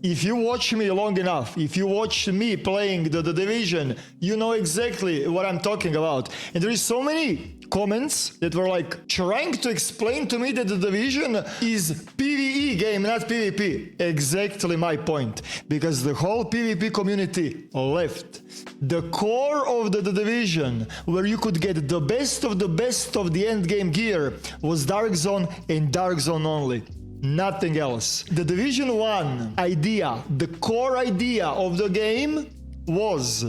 If you watch me long enough, if you watch me playing the Division, you know exactly what I'm talking about. And there is so many comments that were like trying to explain to me that the Division is PvE game, not PvP. Exactly my point. Because the whole PvP community left. The core of the Division, where you could get the best of the end game gear, was Dark Zone and Dark Zone only. Nothing else. The Division 1 idea, the core idea of the game was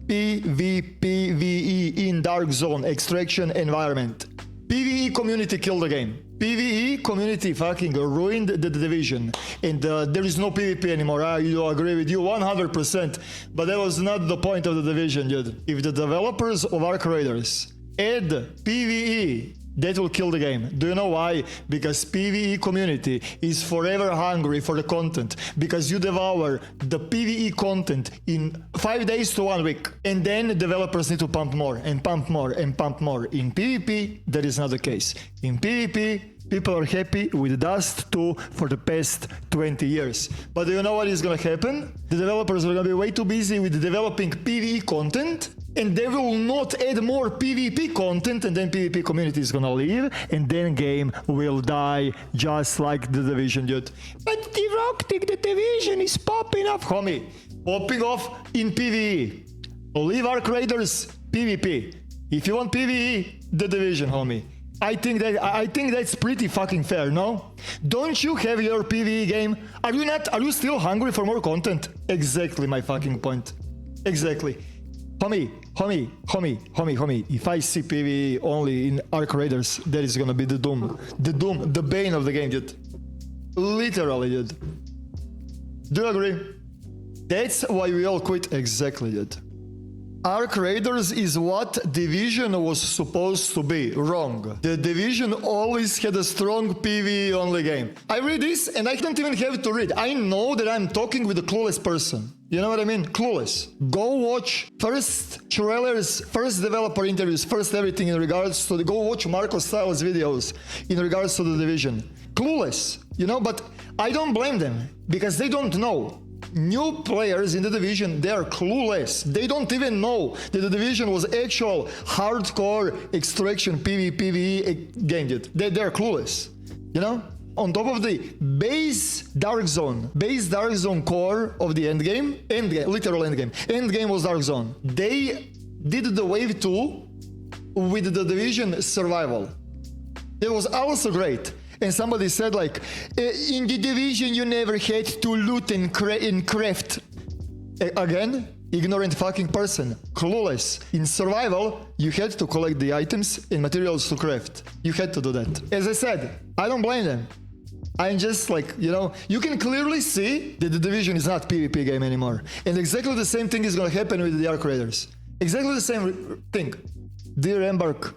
PvE in Dark Zone extraction environment. PvE community killed the game. PvE community fucking ruined the Division. And there is no PvP anymore. I agree with you 100%. But that was not the point of the Division, dude. If the developers of Arc Raiders add PvE, that will kill the game. Do you know why? Because PvE community is forever hungry for the content. Because you devour the PvE content in 5 days to 1 week. And then developers need to pump more and pump more and pump more. In PvP, that is not the case. In PvP, people are happy with Dust 2 for the past 20 years. But do you know what is gonna happen? The developers are gonna be way too busy with developing PvE content, and they will not add more PvP content, and then PvP community is gonna leave, and then game will die just like the Division, dude. But the Division is popping off, homie. Popping off in PvE. Leave Arc Raiders PvP. If you want PvE, the Division, homie. I think that's pretty fucking fair, no? Don't you have your PvE game? Are you still hungry for more content? Exactly my fucking point. Exactly. Homie, if I see PvE only in Arc Raiders, that is gonna be the doom. The bane of the game, dude. Literally, dude. Do you agree? That's why we all quit. Exactly, dude. Arc Raiders is what Division was supposed to be. Wrong. The Division always had a strong PvE only game. I read this and I don't even have to read. I know that I'm talking with a clueless person. You know what I mean? Clueless. Go watch first trailers, first developer interviews, first everything in regards to go watch Marco Styles videos in regards to the Division. Clueless, you know, but I don't blame them because they don't know. New players in the Division, they are clueless. They don't even know that the Division was actual hardcore extraction PvE game, dude. They are clueless, you know? On top of the base Dark Zone core of the endgame, literal endgame was Dark Zone. They did the wave 2 with the Division survival. It was also great. And somebody said like, in the Division you never had to loot and craft. Again, ignorant fucking person, clueless. In survival, you had to collect the items and materials to craft. You had to do that. As I said, I don't blame them. I'm just like, you know, you can clearly see that the Division is not PvP game anymore. And exactly the same thing is gonna happen with the Arc Raiders. Exactly the same thing. Dear Embark,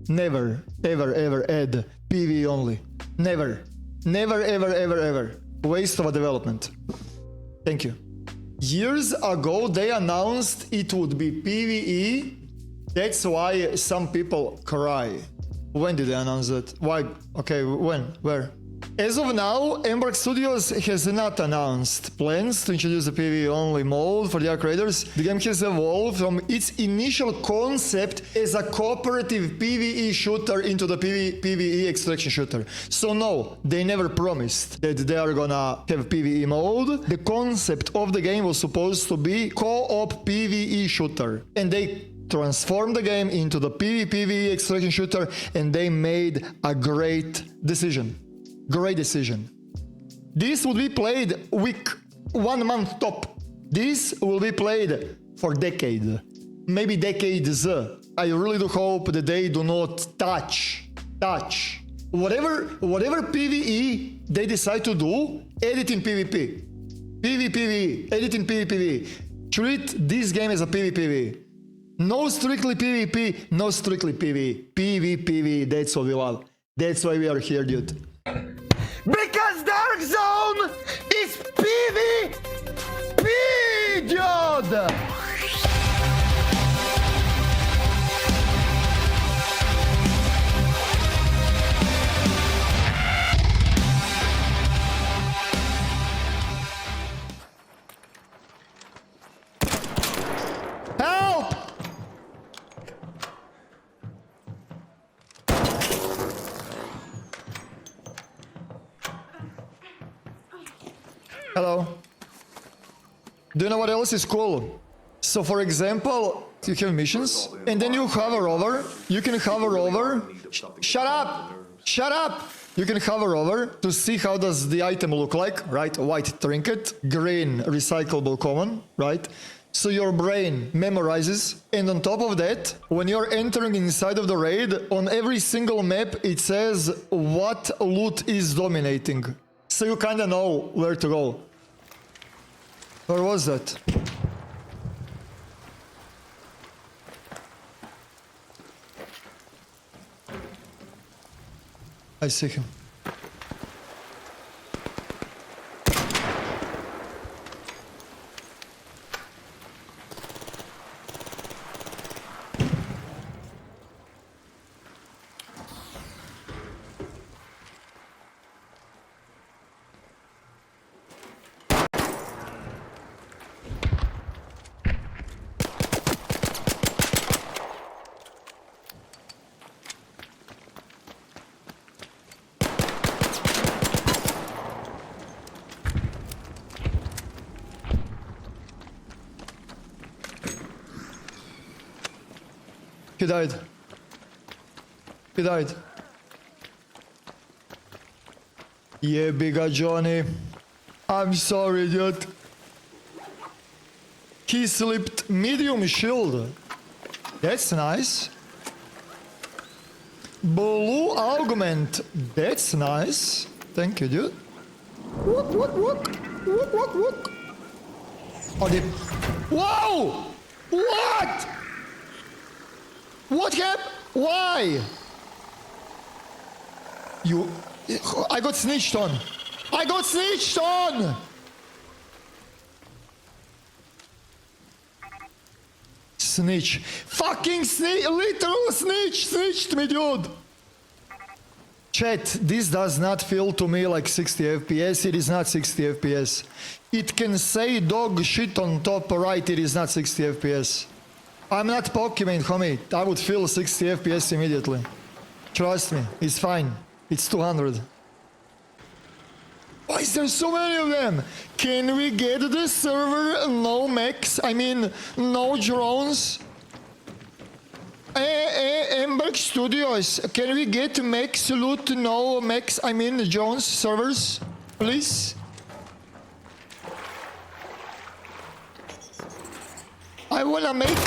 never, ever add PvE only. Never, ever. Waste of a development. Thank you. Years ago, they announced it would be PvE. That's why some people cry. When did they announce that? Why? Okay, when? Where? As of now, Embark Studios has not announced plans to introduce the PvE-only mode for the Arc Raiders. The game has evolved from its initial concept as a cooperative PvE shooter into the PvE extraction shooter. So no, they never promised that they are gonna have PvE mode. The concept of the game was supposed to be co-op PvE shooter. And they transformed the game into the PvE extraction shooter, and they made a great decision. Great decision. This would be played week, 1 month top. This will be played for decade, maybe decades. I really do hope that they do not touch whatever PvE they decide to do. Edit in PvP, PvE, edit in PvE. Treat this game as a PvP. No strictly PvP, no strictly PvE. PvE, that's what we love. That's why we are here, dude. Because Dark Zone is PvP, dude! Hello. Do you know what else is cool? So for example, you have missions, and then you hover over, you can hover over, shut up! Shut up! You can hover over to see how does the item look like, right? White trinket, green recyclable common, right? So your brain memorizes, and on top of that, when you're entering inside of the raid, on every single map it says what loot is dominating. So you kinda know where to go. Where was that? I see him. He died. He died. Yeah, bigger Johnny. I'm sorry, dude. He slipped medium shield. That's nice. Blue augment. That's nice. Thank you, dude. What? Oh, the... Whoa! What? What happened? Why? You... I got snitched on. I got snitched on! Snitch. Fucking snitch! Literal snitch! Snitched me, dude! Chat, this does not feel to me like 60 FPS. It is not 60 FPS. It can say dog shit on top right. It is not 60 FPS. I'm not Pokemon, homie. I would feel 60 FPS immediately. Trust me, it's fine. It's 200. Why is there so many of them? Can we get the server no mechs? I mean, no drones? Emberg Studios, can we get mechs loot, no mechs? I mean, drones servers, please? I wanna make...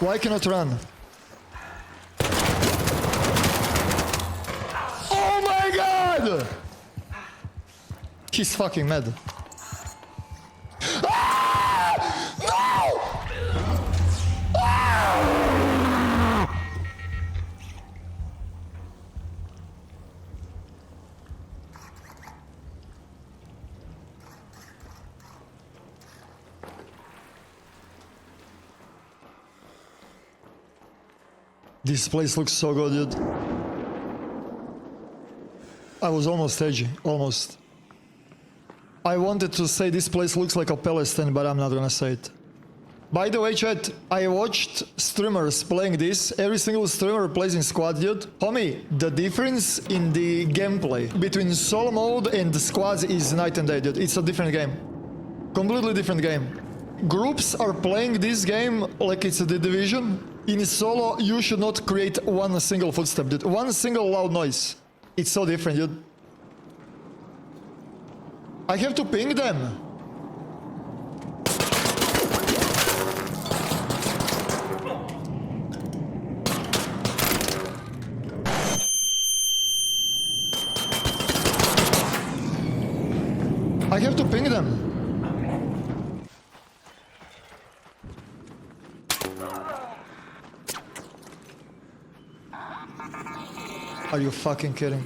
Why cannot run? Oh my god! He's fucking mad. Ah! No! Ah! This place looks so good, dude. I was almost edgy, almost. I wanted to say this place looks like a Palestine, but I'm not gonna say it. By the way, chat, I watched streamers playing this. Every single streamer plays in squad, dude. Homie, the difference in the gameplay between solo mode and the squads is night and day, dude. It's a different game. Completely different game. Groups are playing this game like it's the Division. In solo, you should not create one single footstep, dude. One single loud noise. It's so different, dude. I have to ping them. I have to ping them. Are you fucking kidding?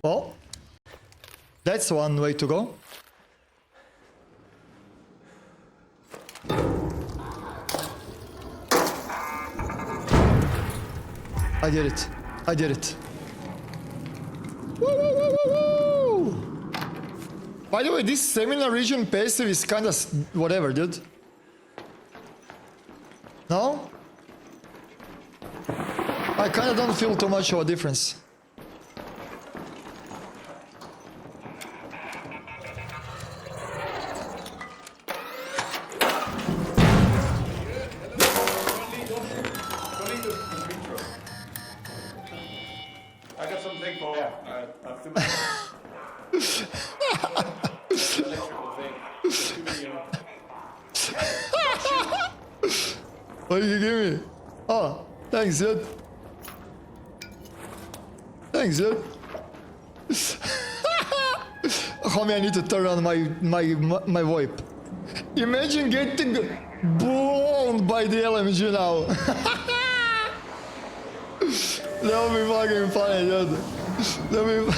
Well, that's one way to go. I get it. I get it. Woo, woo, woo, woo, woo. By the way, this seminar region passive is kind of whatever, dude. No? I kind of don't feel too much of a difference. I got something for electrical thing. Too many, What did you give me? Oh, thanks, dude. Thanks, dude. Homie, I need to turn on my VoIP. Imagine getting blown by the LMG now. That would be fucking funny, dude. That would be...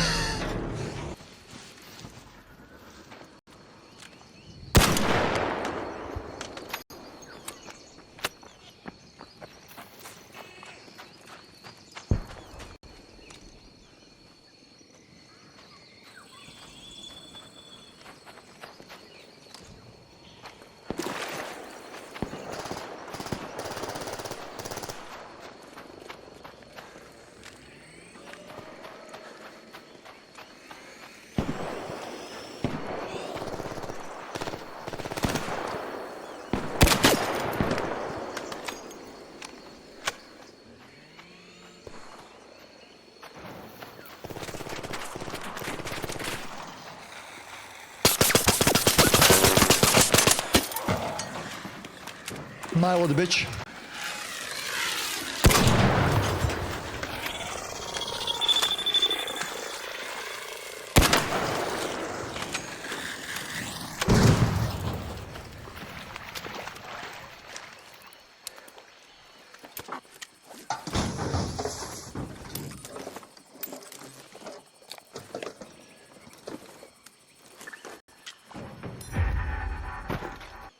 My little bitch.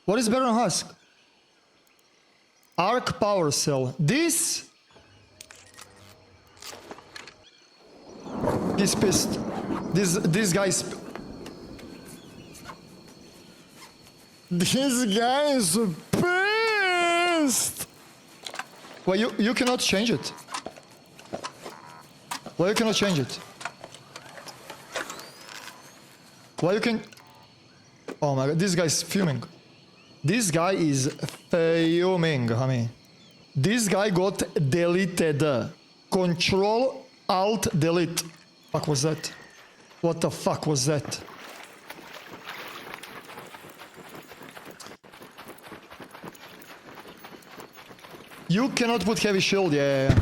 What is better than Husk? Arc power cell. This... He's pissed. This guy's... This guy is pissed! Well, you cannot change it. Well, you cannot change it. Well, you can... Oh my god, this guy's fuming. This guy is fuming, homie. This guy got deleted. Control Alt Delete. Fuck was that? What the fuck was that? You cannot put heavy shield, yeah.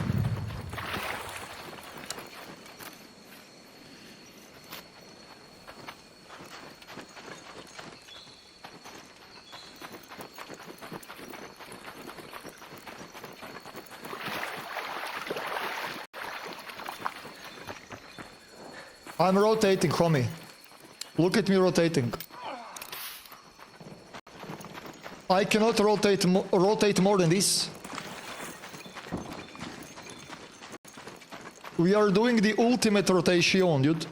I'm rotating, homie. Look at me rotating. I cannot rotate more than this. We are doing the ultimate rotation, dude.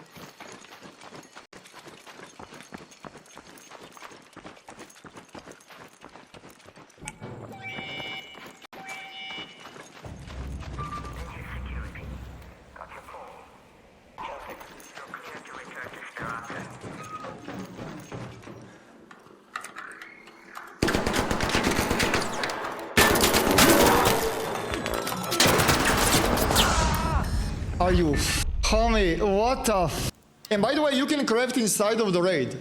Are you homie? What the f? And by the way, you can craft inside of the raid.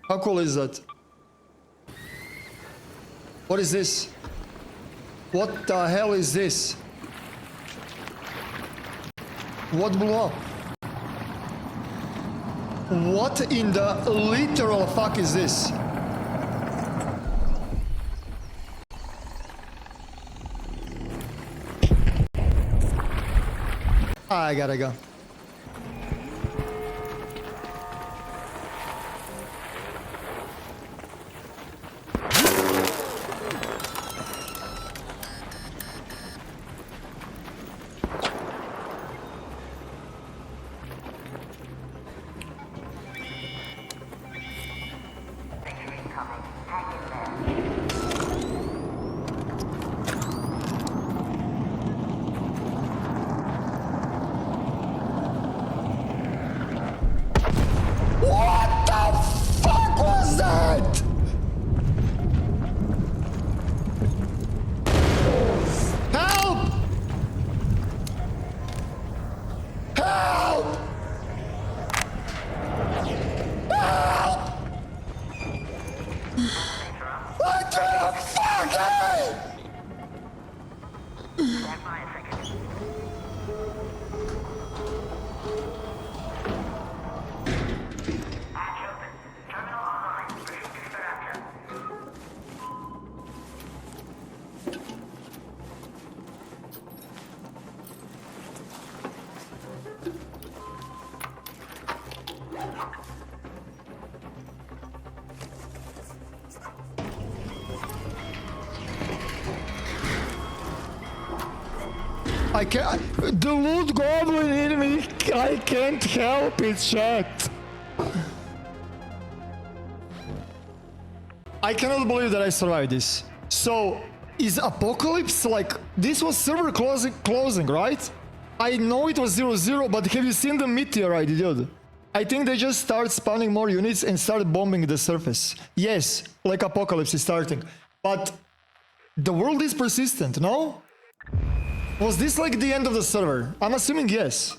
How cool is that? What is this? What the hell is this? What blew up? What in the literal fuck is this? I gotta go. Okay! I can't. The loot goblin in me. I can't help it, chat. I cannot believe that I survived this. So, is Apocalypse like this was server closing, right? I know it was 0-0, but have you seen the meteorite, dude? I think they just start spawning more units and start bombing the surface. Yes, like Apocalypse is starting, but the world is persistent, no? Was this like the end of the server? I'm assuming yes.